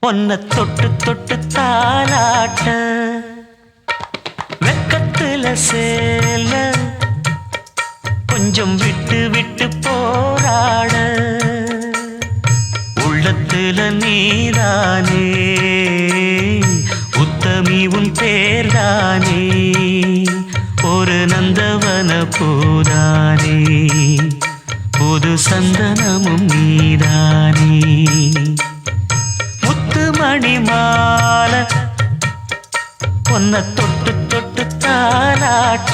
ஒன்ன தொட்டு தொட்டு தாலாட்ட வெக்கத்துல சேல கொஞ்சம் விட்டு விட்டு போராட உள்ளத்துல நீதானே உத்தமி உன் பேர்தானே ஒரு நந்தவன பூதானே புது சந்தனமும் நீதானே முத்துமணி மாலை பொன்ன தொட்டு தொட்டு தாலாட்ட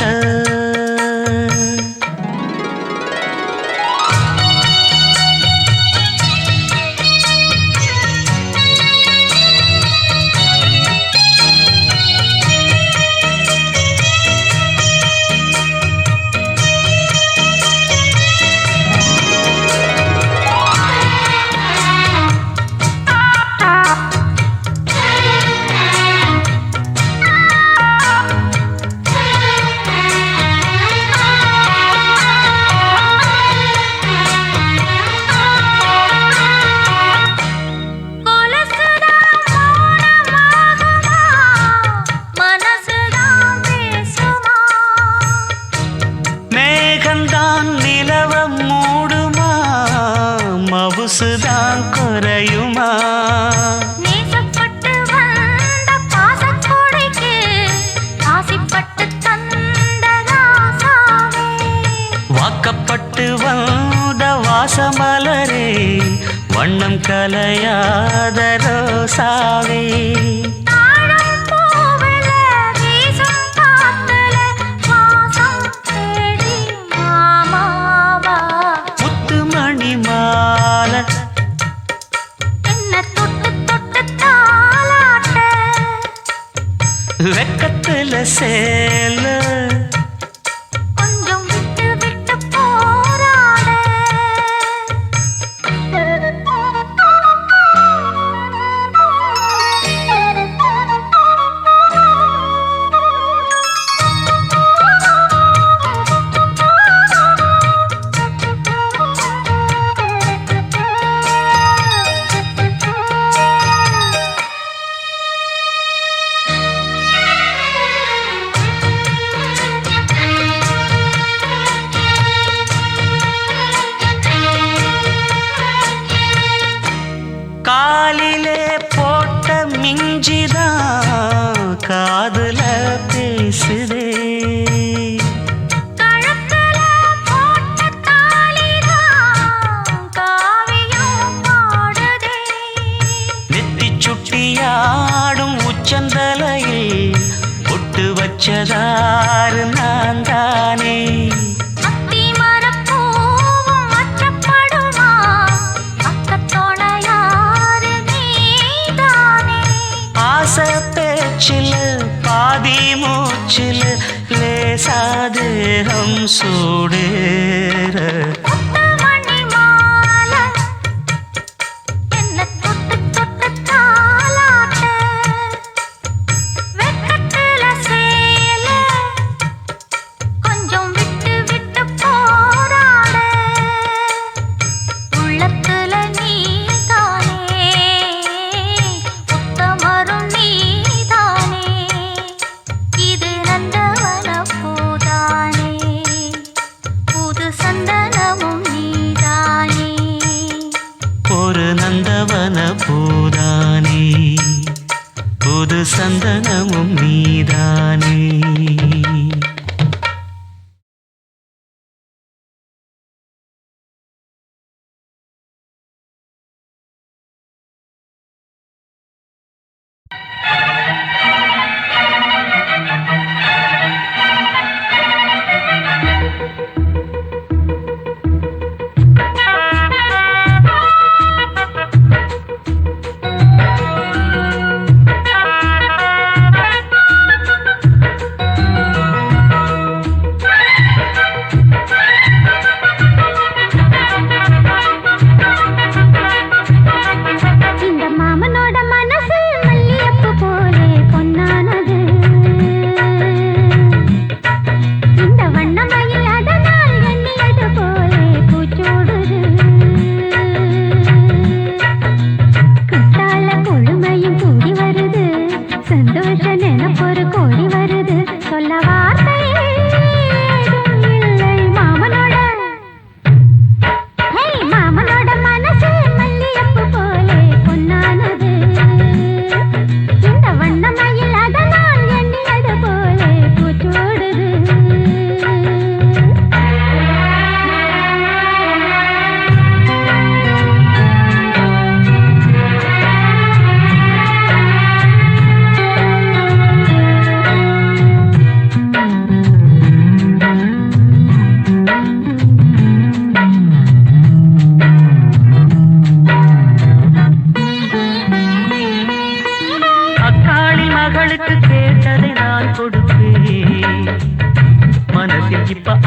மவுசுதான் குறையுமா நேசப்பட்டு வந்த பாசக்கொடைக்கு ஆசைப்பட்டு தந்த ராசாவே வாக்கப்பட்டு வந்த வாசமலரே வண்ணம் கலையாத ரோசாவே வெக்கத்துல சேல கொஞ்சம் விட்டு விட்டு போராட காலிலே போட்ட மிஞ்சிதான் காதுல பேசுதே கழுத்துல போட்ட தாலிதான் காவியம் பாடுதே நெத்தி சுட்டியாடும் உச்சந்தலையில் பொட்டு வச்சதாறு நான் தானே பாதி மூச்சில் லேசாதேகம் சூடேற புது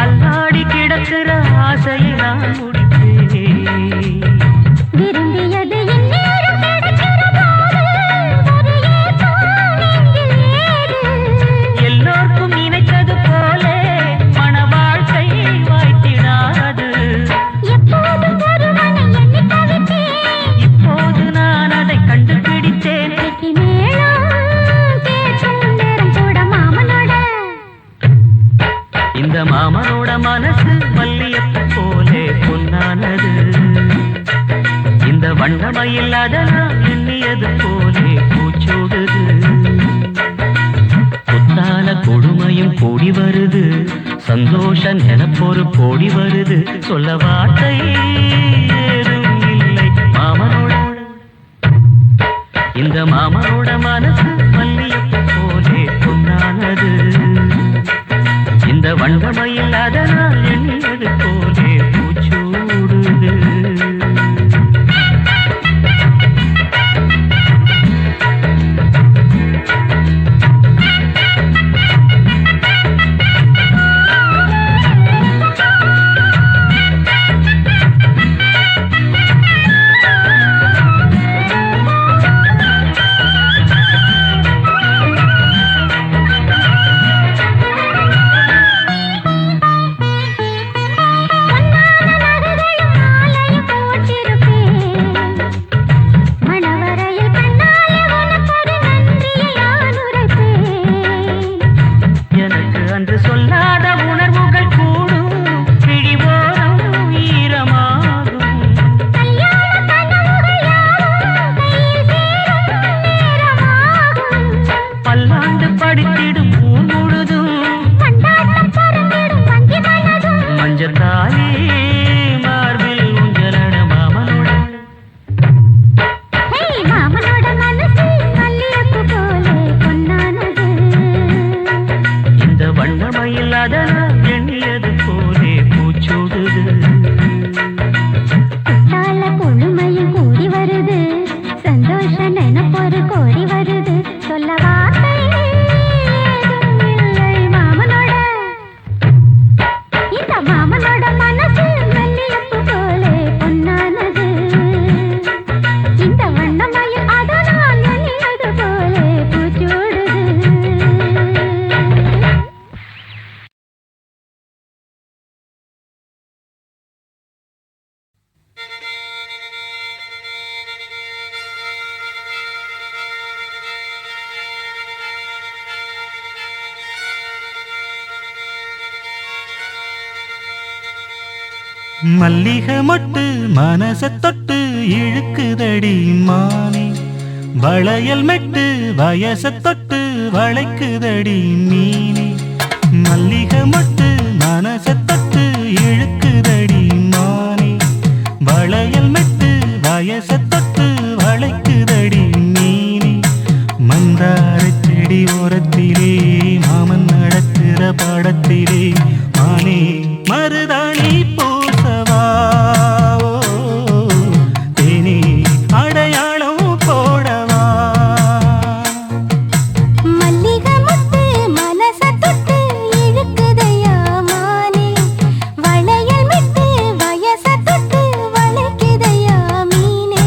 தள்ளாடி கிடக்கிற ஆசையை நான் முடிப்பேன். விரும்பியது இந்நேரம் கிடைக்கிற போது ஒரு ஏக்கம் நெஞ்சில் ஏது. எல்லோருக்கும் நினைத்தது போலே மன வாழ்க்கை வாய்த்திடாது. எப்போதும் ஒருவனை எண்ணி தவித்தேன். இப்போது நான் அதை கண்டுபிடித்தேன். வெற்றி மேளம் கேட்கும் நேரம் கூட மாமனோட. இந்த மாமனோட மனசு மல்லியப்பு போலே பொன்னானது. இந்த வண்ணமயில் அதனால் எண்ணியது போலே பூச்சோடுது. குத்தால கொடுமையும் கூடி வருது, சந்தோஷ நினப்பொரு கோடி வருது. சொல்ல வார்த்தை ஏதும் இல்லை மாமனோட. இந்த மாமனோட மனசு மல்லியப்பு போலே பொன்னானது. இந்த வண்ணமயில் அதனால் எண்ணியது போலே பூச்சூடுது. எனக்கு அன்று சொல்லாத உணர்வுகள் கூடும், கிழிவோரம் ஈரமாகும். பல்லாண்டு படித்திடும் ஊர் முழுதும் மஞ்சத்தாலே மார்பில் உஞ்சலட மாமனோட. இந்த வண்ணமயில் அதனால் எண்ணியது போலே பூச்சூடுது. கொழுமையும் கூடி வருது, சந்தோஷ நினைப்பொரு கோடி வருது. சொல்ல வார்த்தை ஏதும் இல்லை மாமனோட. இந்த மாமனோட மனசு மல்லியப்பு போலே பொன்னானது. இந்த வண்ணமயில் அதனால் எண்ணியது போலே பூச்சூடுது. மல்லிகை மொட்டு மனச தொட்டு இழுக்குதடி மானே. வளையல் மெட்டு வயச தொட்டு வளைக்குதடி மீனே. மல்லிகை மொட்டு மனச தொட்டு இழுக்குதடி மானே. வளையல் மெட்டு வயச தொட்டு வளைக்குதடி மீனே. மந்தார செடி ஓரத்திலே மாமன் நடக்கிற படத்திலே மானே மருதாணி பூசவா தேனி அடையாளம் போடவா. மல்லிகை முத்து மனச தொட்டு இழுக்குதையா மானே. வளையல் மிட்டு வயச தொட்டு வளைக்குதையா மீனே.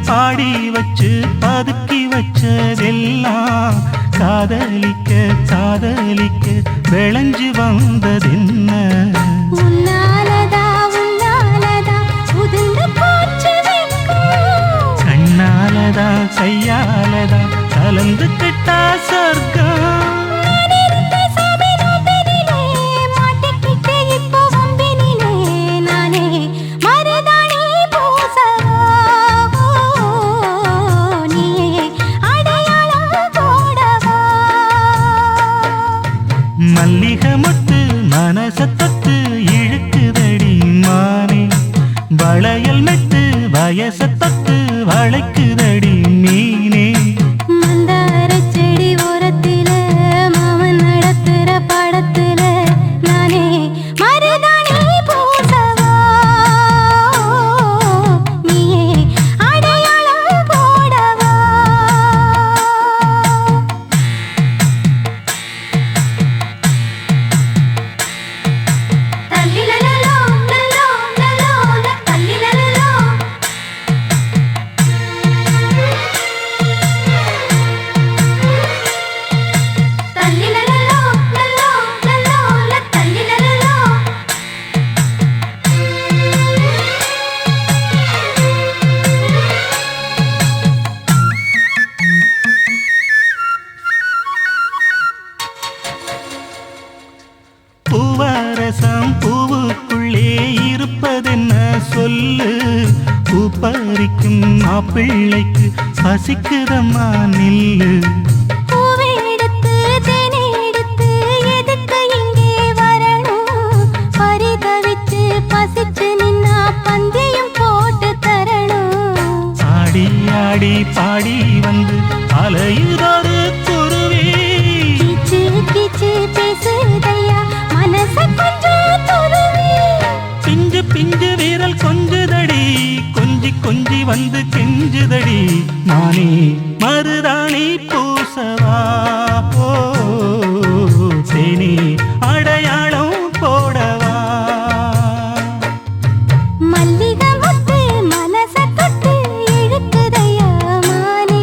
பாடி வச்சு பதுக்கி வச்சதெல்லாம் காதலிக்க காதலிக்க விளைஞ்சு வந்ததென்ன. உன்னாலதா உதிர்ந்து போச்சு வெட்கம். கண்ணாலதா கையாலதா கலந்துக்கிட்டா சொர்க்கம். மருதாணி பூசவா நீ சிரிக்கும் மாப்பிள்ளைக்கு பசிக்குதம்மா நில்லு. பூவை எடுத்து தேனை எடுத்து எதுக்கு இங்கே வரணும்? பரிதவிச்சு பசிச்சு நின்னா பந்தியும் போட்டு தரணும். ஆடி ஆடி பாடி வந்து அலையுதொரு குருவி. கீச்சு கீச்சு பேசுதையா மனச கொஞ்சம் துருவி. பிஞ்சு பிஞ்சு வீரல் கொஞ்சுதடி, கொஞ்சி கொஞ்சி வந்து கெஞ்சுதடி. நானே மருதாணி பூசவா, ஓ தேனி அடையாளம் போடவா. மல்லிகை முத்து மனச தொட்டு இழுக்குதையா மானே.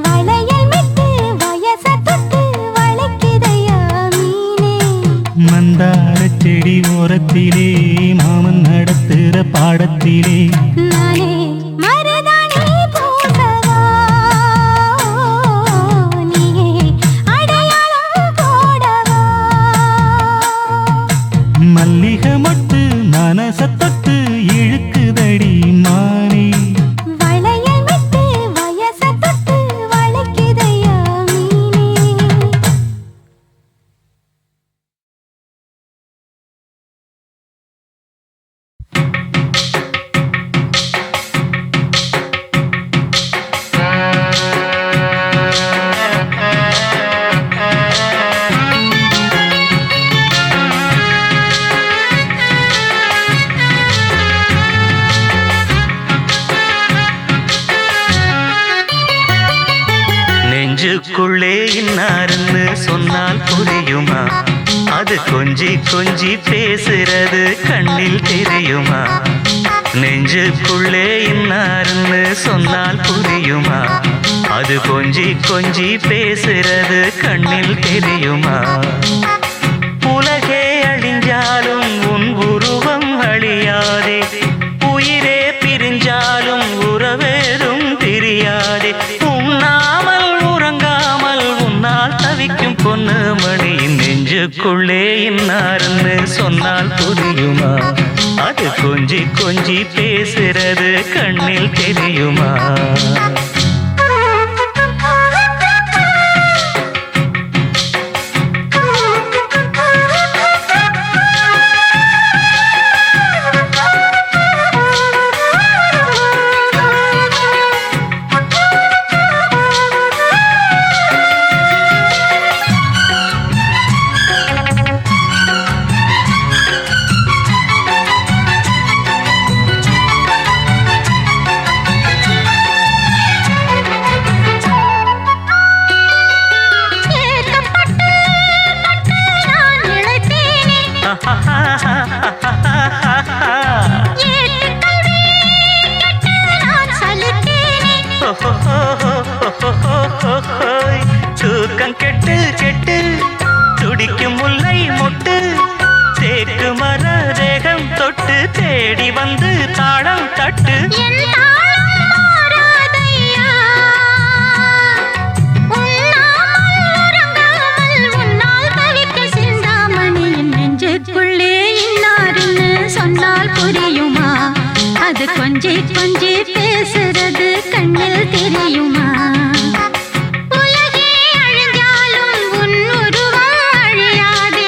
வளையல் மிட்டு வயச தொட்டு வளைக்குதையா மீனே. மந்தார செடி ஓரத்திலே மாமன் நடத்துற பாடத்திலே நானே மருதாணி பூசவா, நீயே அடையாளம் போடவா. மல்லிகை மொட்டு மனச தொட்டு இழுக்குதடி மானே. வளையல் மிட்டு வயச தொட்டு வளைக்குதையா மீனே. நெஞ்சுக்குள்ளே இன்னாருன்னு சொன்னால் புரியுமா? அது கொஞ்சி கொஞ்சி பேசுறது கண்ணில் தெரியுமா? நெஞ்சுக்குள்ளே இன்னாருன்னு சொன்னால் புரியுமா? அது கொஞ்சி கொஞ்சி பேசுறது கண்ணில் தெரியுமா? உலகே அழிஞ்சாலும் உன் உருவம் அழியாதே, உயிரே பிரிஞ்சாலும் உறவேதும் பிரியாதே. உண்ணாமல் உறங்காமல் உன்னால் தவிக்கும் பொண்ணு மணியின் நெஞ்சுக்குள்ளே இன்னாருன்னு சொன்னால் புரியுமா? அது கொஞ்சி கொஞ்சி பேசுறது கண்ணில் தெரியுமா? தூக்கம் கெட்டு கெட்டு துடிக்கும் முல்லை மொட்டு, தேக்கு மர தேகம் தொட்டு தேடி வந்து தாளம் தட்டு. நெஞ்சுக்குள்ளே இன்னாருன்னு சொன்னால் புரியுமா? அது கொஞ்சி கொஞ்சி பேசுறது கண்ணில் தெரியுமா? உலகே அழிஞ்சாலும் உன் உருவம் அழியாது,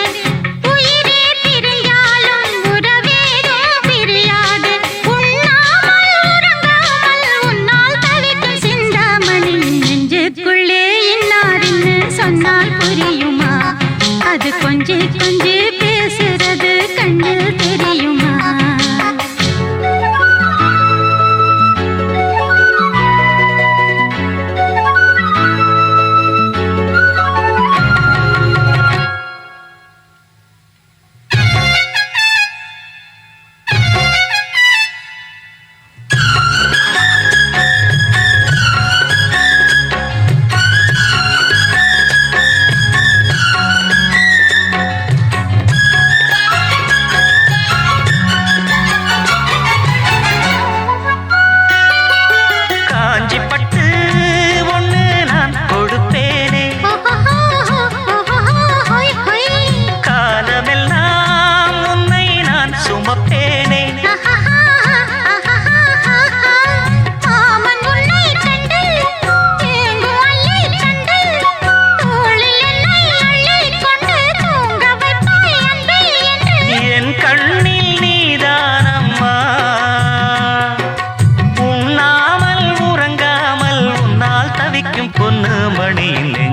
உயிரே பிரிஞ்சாலும் உறவேதும் பிரியாது. உண்ணாமல் உறங்காமல் உன்னால் தவிக்கும் சிந்தாமணி நெஞ்சுக்குள்ளே இன்னாருன்னு சொன்னால் புரியுமா? அது கொஞ்சி கொஞ்சி பேசுறது கண்ணில் தெரியுமா?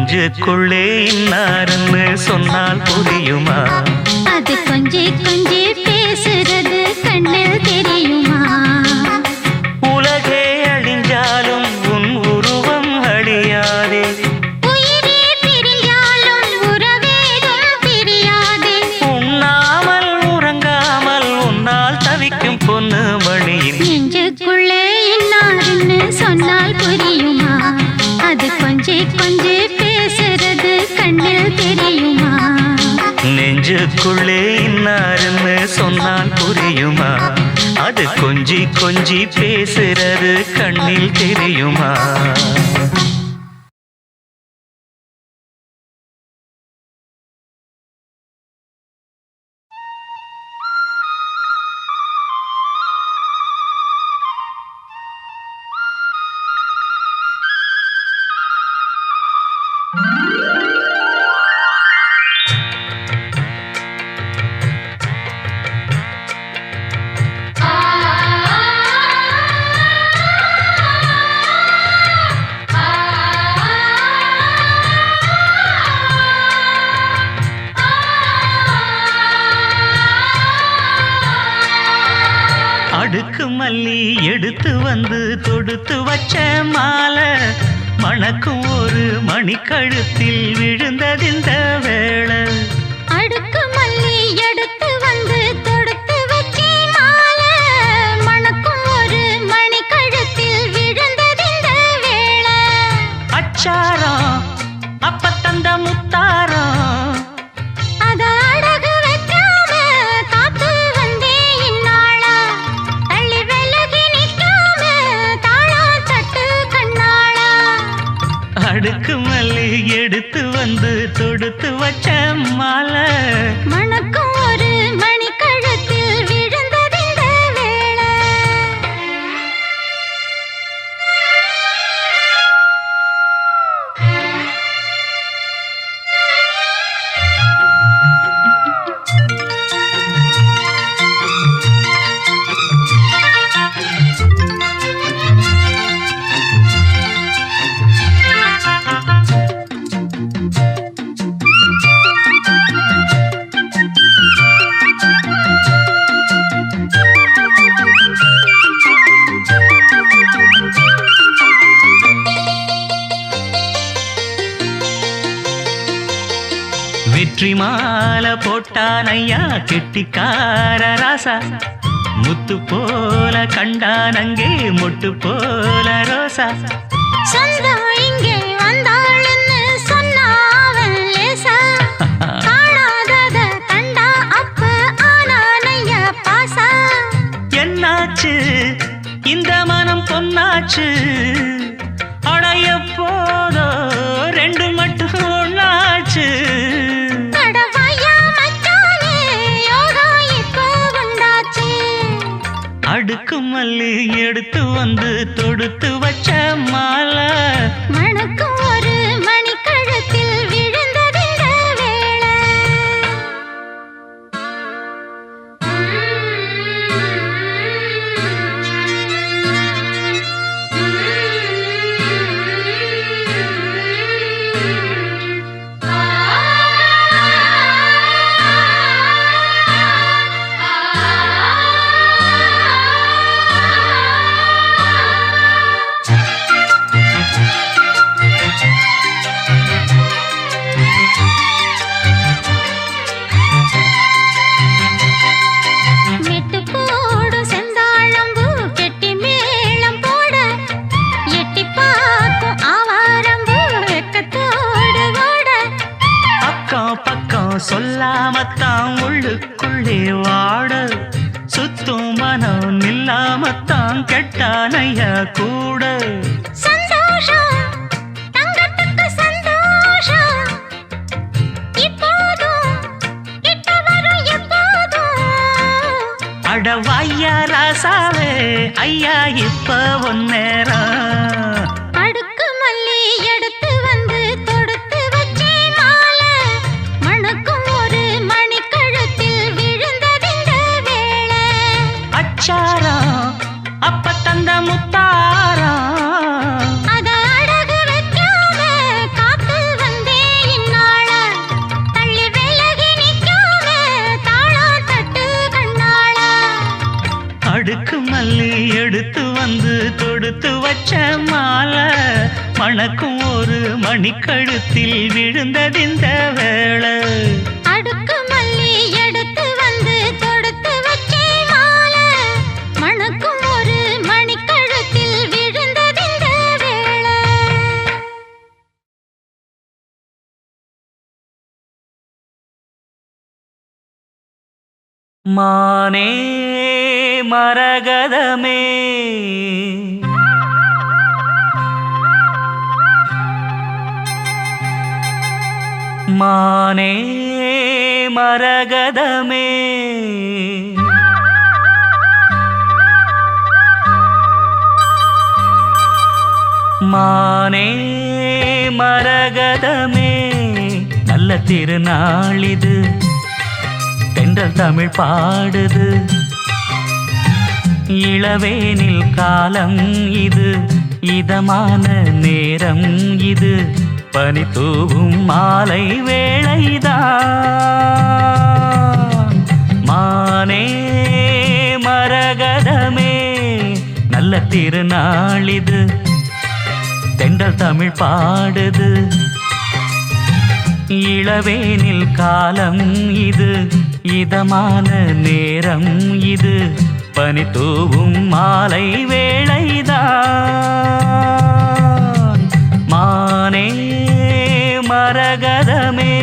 நெஞ்சுக்குள்ளே இன்னாருன்னு சொன்னால் புரியுமா? அது கொஞ்சி கொஞ்சி பேசுறது கண்ணில் தெரியுமா? உலகே அழிஞ்சாலும் உன் உருவம் அழியாதே, உயிரே பிரியாலும் உறவேதும் பிரியாதே. உண்ணாமல் உறங்காமல் உன்னால் தவிக்கும் பொண்ணு மணியின் நெஞ்சுக்குள்ளே இன்னாருன்னு சொன்னால் புரியுமா? அது கொஞ்சி கொஞ்சி பேசுறது கண்ணில் தெரியுமா? நெஞ்சுக்குள்ளே இன்னாருன்னு சொன்னால் புரியுமா? அது கொஞ்சி கொஞ்சி பேசுறது கண்ணில் தெரியுமா? அடுக்கு மல்லி எடுத்து வந்து தொடுத்து வச்ச மாலை மணக்கும் ஒரு மணிக்கழுத்தில் விழுந்ததிந்த வேளை. அடுக்கு மல்லி எடுத்து வந்து தொடுத்து வச்சே மாலை மணக்கும் ஒரு மணி கழுத்தில் விழுந்ததிந்த வேளை. அச்சாரம் அப்ப தந்த முத்தாரம் அத அடகு வைக்காம காத்து வந்தே இந்நாளா. தள்ளி விலகி நிற்காம தாளா தட்டு கண்ணாளா. அடுக்கு மல்லி எடுத்து வந்து தொடுத்து வச்ச மாலை மணக்கும் ஒரு மணி கழுத்தில் விழுந்ததிந்த வேளை. வெற்றி மாலை போட்டான் ஐயா கெட்டிக்கார ராசா, முத்து போல கண்டான் அங்கே மொட்டு போல ரோசா. சொந்தம் இங்கே வந்தாளுன்னு சொன்னாவன் லேசா. காணாதத கண்டா அப்ப ஆனானைய பாசா. என்னாச்சு இந்த மனம் பொன்னாச்சு, அடைய போதோ ரெண்டு மட்டும் ஒன்னாச்சு. அடவாயா மச்சானே யோகா இப்போ உண்டாச்சு. அடுக்கு மல்லி எடுத்து வந்து தொடுத்து வச்ச மாலை மணக்கும் ஒரு மணி கழுத்தில் விழுந்ததிந்த வேளை. மெட்டு போடு செந்தாழம்பூ கெட்டி மேளம் போட எட்டி பார்க்கும் ஆவாரம்பூ வெக்கத்தோடு ஓட. அக்கம் பக்கம் சொல்லாமத்தான் உள்ளுக்குள்ளே வாட, சுத்தும் மனம் நில்லாமத்தான் கெட்டானைய கூட. சந்தோஷம் தங்கத்துக்கு சந்தோஷம் இப்போதும் கிட்ட வரும் எப்போதும். அடவாயா ராசாவே ஐயா இப்ப ஒன்னேரம். அடுக்கு மல்லி எடுத்து வந்து தொடுத்து வச்சே மாலை மணக்கும் ஒரு மணி கழுத்தில் விழுந்ததிந்த வேளை. அச்சாரம் அப்ப தந்த முத்தாரம் அத அடகு வைக்காம காத்து வந்த வச்ச மாலை மணக்கும் ஒரு மணிக்கழுத்தில் விழுந்ததிந்த வேளை. அடுக்கு மல்லி எடுத்து வந்து தொடுத்து வச்சே மாலை மணக்கும் ஒரு மணிக்கழுத்தில் விழுந்ததிந்த வேளை. மானே மரகதமே மானே மரகதமே மானே மரகதமே நல்ல திருநாளிது தென்றல் தமிழ் பாடுது இளவேனில் காலம் இது இதமான நேரம் இது பனி தூவும் மாலை வேளைதான் மானே மரகதமே நல்ல திருநாளிது தென்றல் தமிழ் பாடுது இளவேனில் காலம் இது இதமான நேரம் இது பனி தூவும் மாலை வேளைதான் மானே மரகதமே.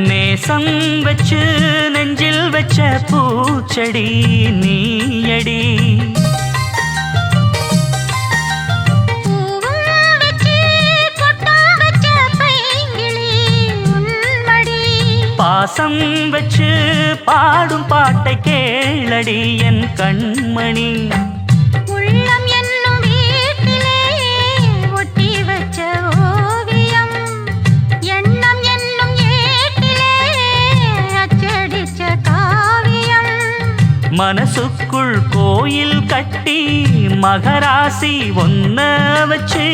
நேசம் வச்சு நெஞ்சில் வச்ச பூச்செடி நீயடி பாசம் வச்சு பாடும் பாட்டை கேளடி என் கண்மணி உள்ளம் என்னும் வீட்டிலே ஒட்டி வச்ச ஓவியம் எண்ணம் என்னும் ஏட்டிலே அச்சடிச்ச காவியம் மனசுக்குள் கோயில் கட்டி மகராசி ஒன்ன வச்சு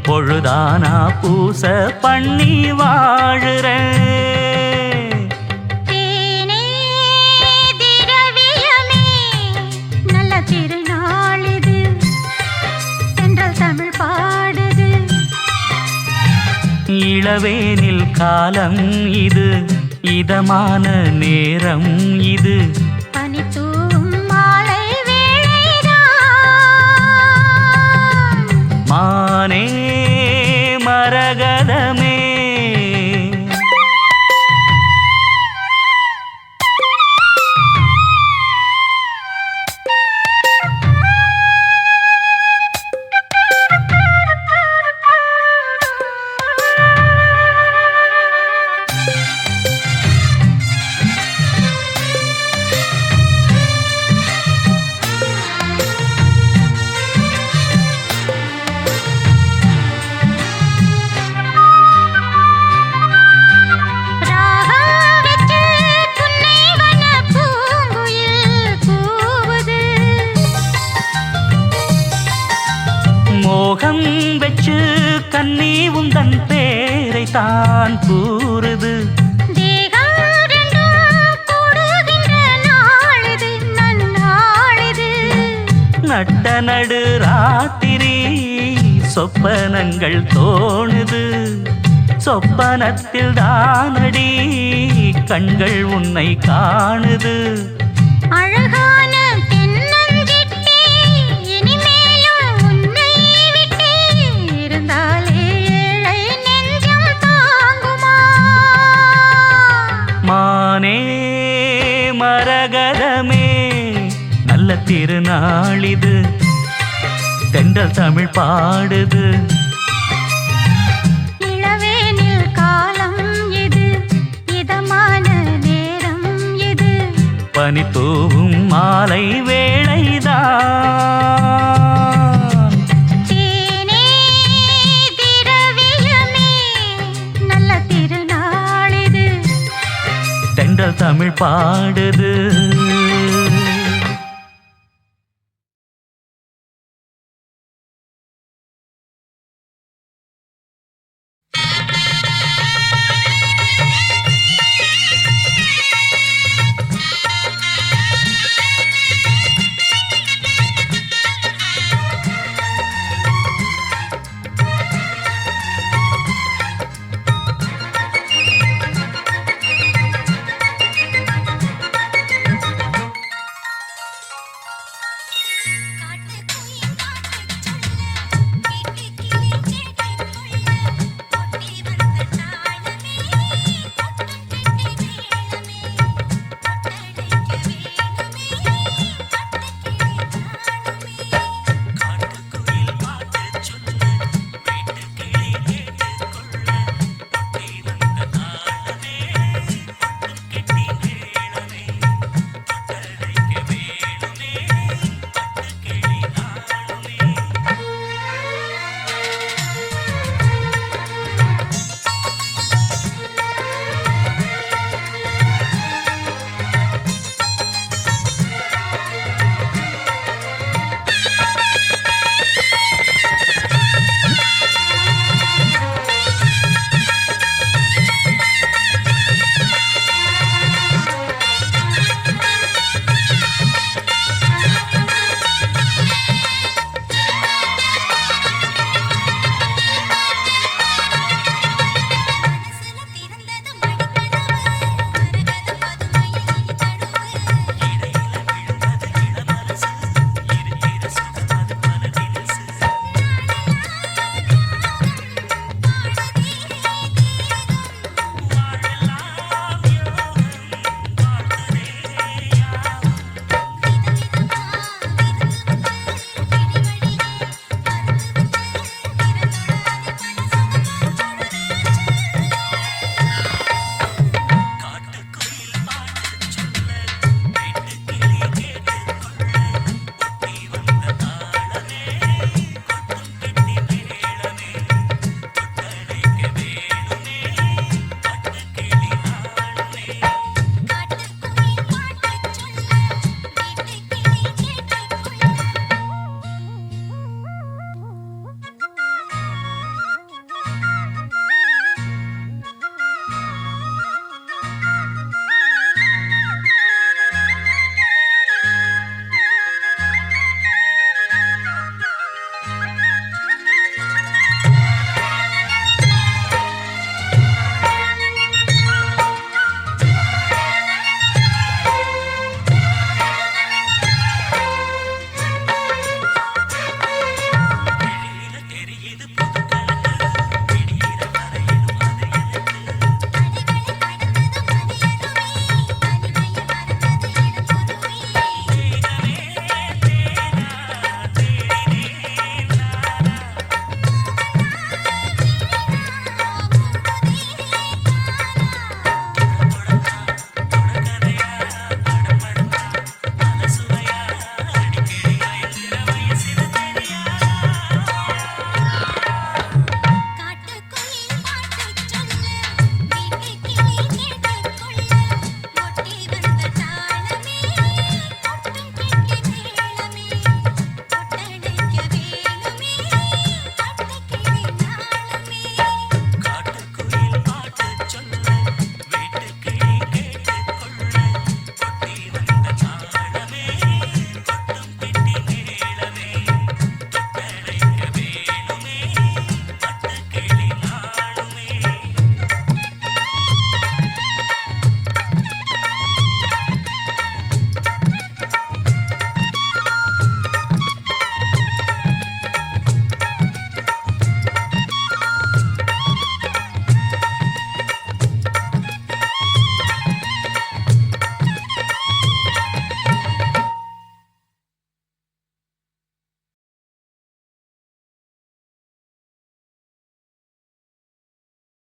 பொழுதானா பூச பண்ணி வாழுறேன் இளவேனில் காலம் இது இதமான நேரம் இது பனி தூவும் மாலை வேளைதான் மானே மரகதமே. மோகம் வச்சு கண்ணி உந்தன் பேரை தான் கூறுது நட்ட நடு ராத்திரி சொப்பனங்கள் தோணுது சொப்பனத்தில் தானடி கண்கள் உன்னை காணுது அழகான மானே மரகதமே நல்ல திருநாளிது தென்றல் தமிழ் பாடுது இளவேனில் காலம் இது இதமான நேரம் இது பனி தூவும் மாலை வேளைதான் தென்றல் தமிழ் பாடுது.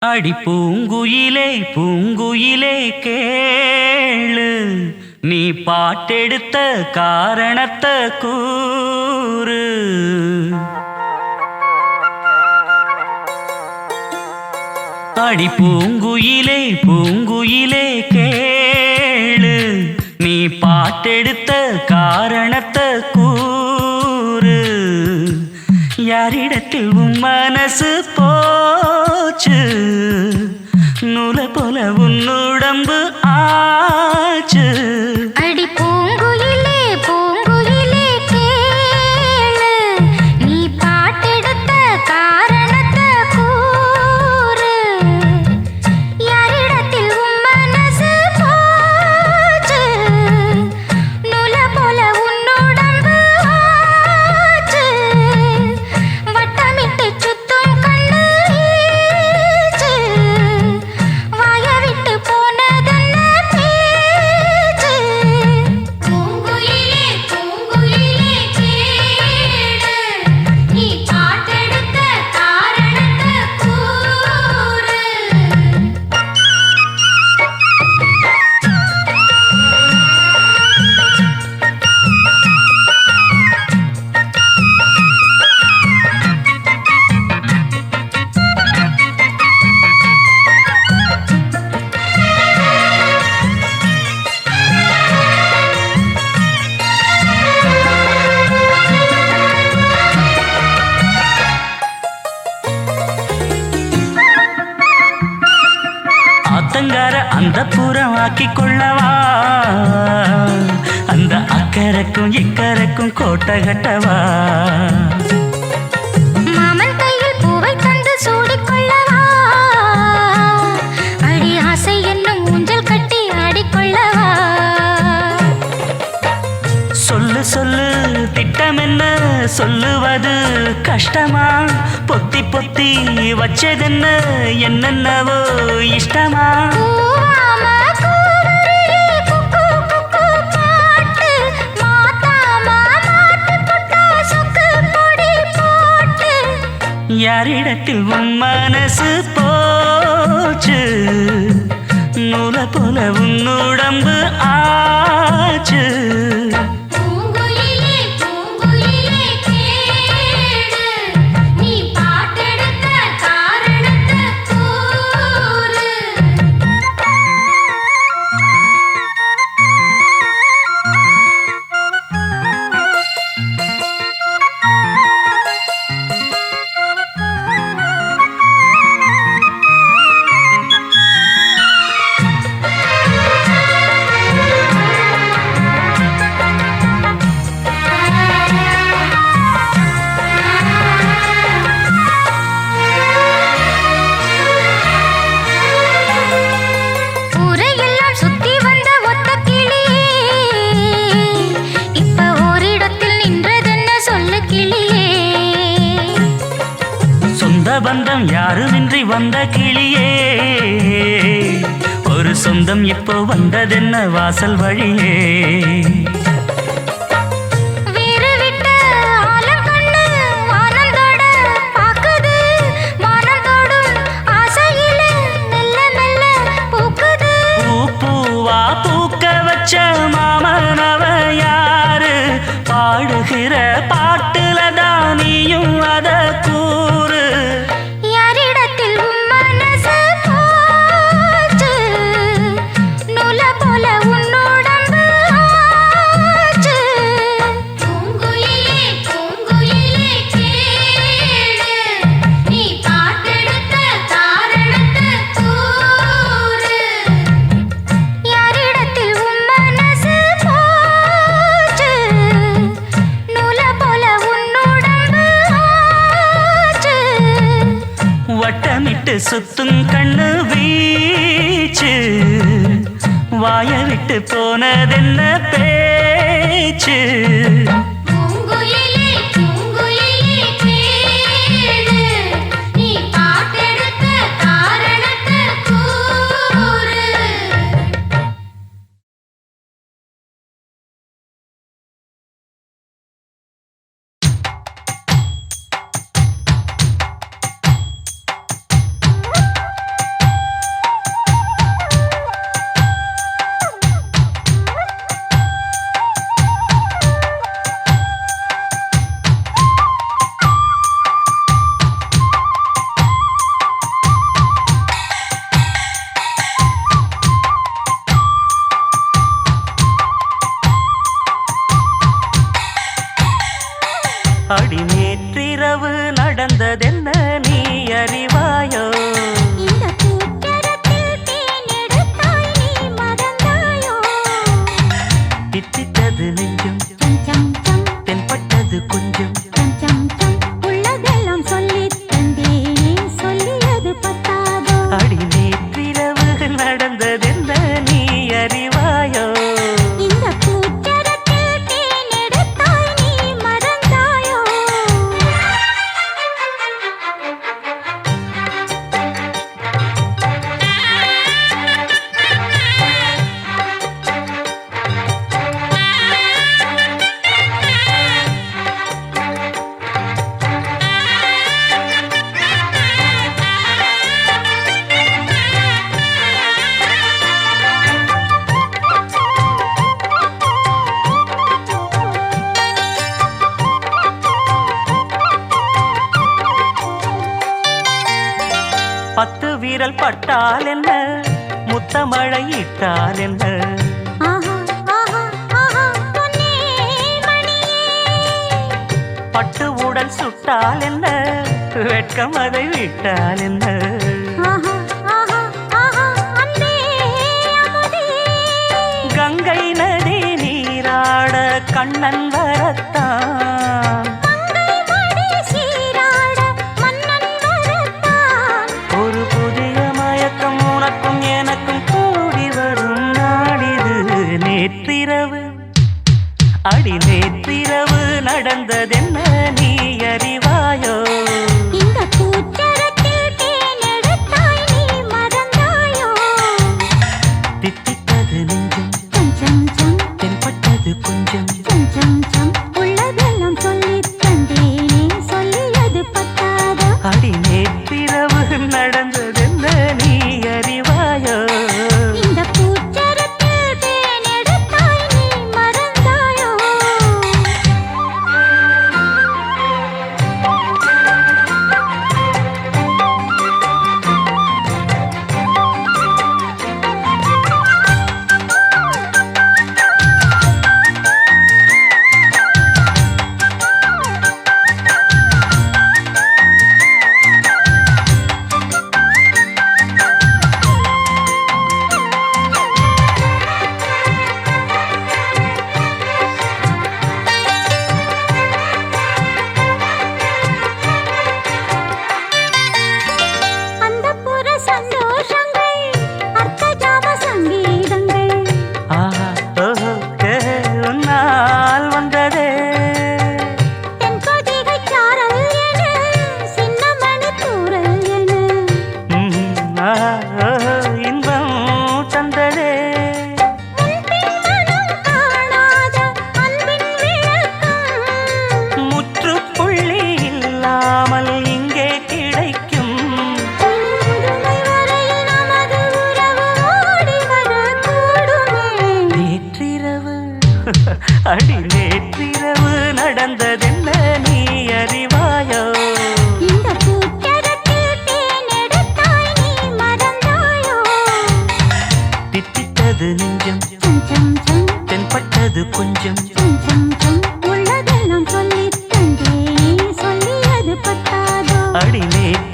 அடி பூங்குயிலே பூங்குயிலே கேளு, நீ பாட்டெடுத்த காரணத்தை கூறு. அடி பூங்குயிலே பூங்குயிலே கேளு, நீ பாட்டெடுத்த காரணத்தை கூறு. யாரிடத்தில் உன் மனசு போச்சு, நூலை போல உன்னுடம்பு ஆச்சு. அடி பூங்குயிலே பூங்குயிலே கேளு, நீ பாட்டெடுத்த காரணத்தை கூறு. யாரிடத்தில் உன் மனசு போச்சு, நூலை போல உன்னுடம்பு ஆச்சு. வட்டமிட்டு சுத்தும் கண்ணு ஈச்சு, வாய விட்டு போனதென்ன பேச்சு. பூங்குயிலே பூங்குயிலே கேளு, நீ பாட்டெடுத்த காரணத்தை கூறு. ஆத்தங்கார அந்த புறம் ஆக்கி கொள்ளவா, அந்த அக்கறைக்கும் இக்கரைக்கும் கோட்டை கட்டவா. மாமன் கையில் பூவை தந்து சூடிக்கொள்ளவா, அடி ஆசை என்னும் ஊஞ்சல் கட்டி ஆடிக்கொள்ளவா. சொல்லு சொல்லு திட்டம் என்ன, சொல்லுவது கஷ்டமா. பொத்தி பொத்தி வச்சதென்ன, என்னென்னவோ இஷ்டமா. கூவாம கூவருளி குக்கு குக்கு பாட்டு, மாத்தாம மாட்டு புட்டா சொக்கு பொடி போட்டு. யாரிடத்தில் உன் மனசு போச்சு, நூலை போல உன்னுடம்பு ஆச்சு. பூங்குயிலே பூங்குயிலே கேளு, நீ பாட்டெடுத்த காரணத்தை கூறு. ஊரையெல்லாம் சுத்தி வந்த ஒத்த கிளியே, இப்ப ஓரிடத்தில் நின்றதென்ன சொல்லு கிளியே. சொந்த பந்தம் யாருமின்றி வந்த கிளியே, ஒரு சொந்தம் இப்போ வந்ததென்ன வாசல் வழியே. வீறு விட்ட ஆலங்கண்ணு வானந்தோட பாக்குது, வானந்தோடும் ஆசையிலே மெல்ல மெல்ல பூக்குது. பூ பூவா பூக்க வச்ச மாமனவ யாரு, பாடுகிற பாட்டுல தானியும் அத கூறு. யாரிடத்தில் உன் மனசு போச்சு, நூலை போல உன்னுடம்பு ஆச்சு. பூங்குயிலே பூங்குயிலே கேளு, நீ பாட்டெடுத்த காரணத்தை கூறு. யாரிடத்தில் உன் மனசு போச்சு, நூலை போல உன்னுடம்பு ஆச்சு. வட்டமிட்டு சுத்தும் கண்ணு வீச்சு, வாய விட்டு போனதென்ன பேச்சு. பூங்குயிலே பூங்குயிலே கேளு, நீ பாட்டெடுத்த காரணத்தை கூறு. பத்து வீரல் பட்டால் என்ன, முத்தமழை இட்டால் என்ன, ஆஹா ஆஹா ஆஹா பொன்னே மணியே, பட்டு உடல் சுட்டால் என்ன, வெட்கம் அதை விட்டால் என்ன, ஆஹா ஆஹா ஆஹா அன்பே அமுதே, கங்கை நதி நீராட கண்ணன் வரத்தான், மங்கை மடி சீராட மன்னன் வரத்தான், ஒரு புதிய மயக்கம் உனக்கும் எனக்கும் கூடி வரும் நாடிது. நேற்றிரவு அடி நேற்றிரவு நடந்ததென்ன நீ அறிவாயோ, இந்த பூச்சரத்தில் தேனெடுத்தாய் நீ மறந்தாயோ, தித்தித்தது நெஞ்சம் சம் சம் தென்பட்டது கொஞ்சம், சம் சம் சம் உள்ளதெல்லாம் சொல்லித் தந்தேனே சொல்லியது பத்தாதோ, அடி நேற்றிரவு நடந்ததென்ன நீ அறிவாயோ, இந்த பூச்சரத்தில் தேனெடுத்தாய் நீ மறந்தாயோ. அந்தப்புற சந்தோஷங்கள் அர்த்தஜாம சங்கீதங்கள், ஆஹா ஓஹோ உன்னால் வந்ததே, தென்பொதிகை சாரல் என சின்னமணி தூறல் என, ஆஹா ஓஹோ இன்பம் தந்ததே, முன்பின் மனம் காணாத அன்பின் விளக்கம், முற்றுப்புள்ளி இல்லாமல் இங்கே கிடைக்கும், முதுமை வரையில் நமது உறவு ஓடி வரக்கூடுமே. நேற்றிரவு அடி நேற்றிரவு நடந்ததென்ன நீ அறிவாயோ, இந்த பூச்சரத்தில் தேனெடுத்தாய் நீ மறந்தாயோ, தித்தித்தது நெஞ்சம் சம் சம் சம் தென்பட்டது கொஞ்சம், சம் சம் சம் உள்ளதெல்லாம் சொல்லித் தந்தேனே சொல்லியது பத்தாதோ, அடி நேற்று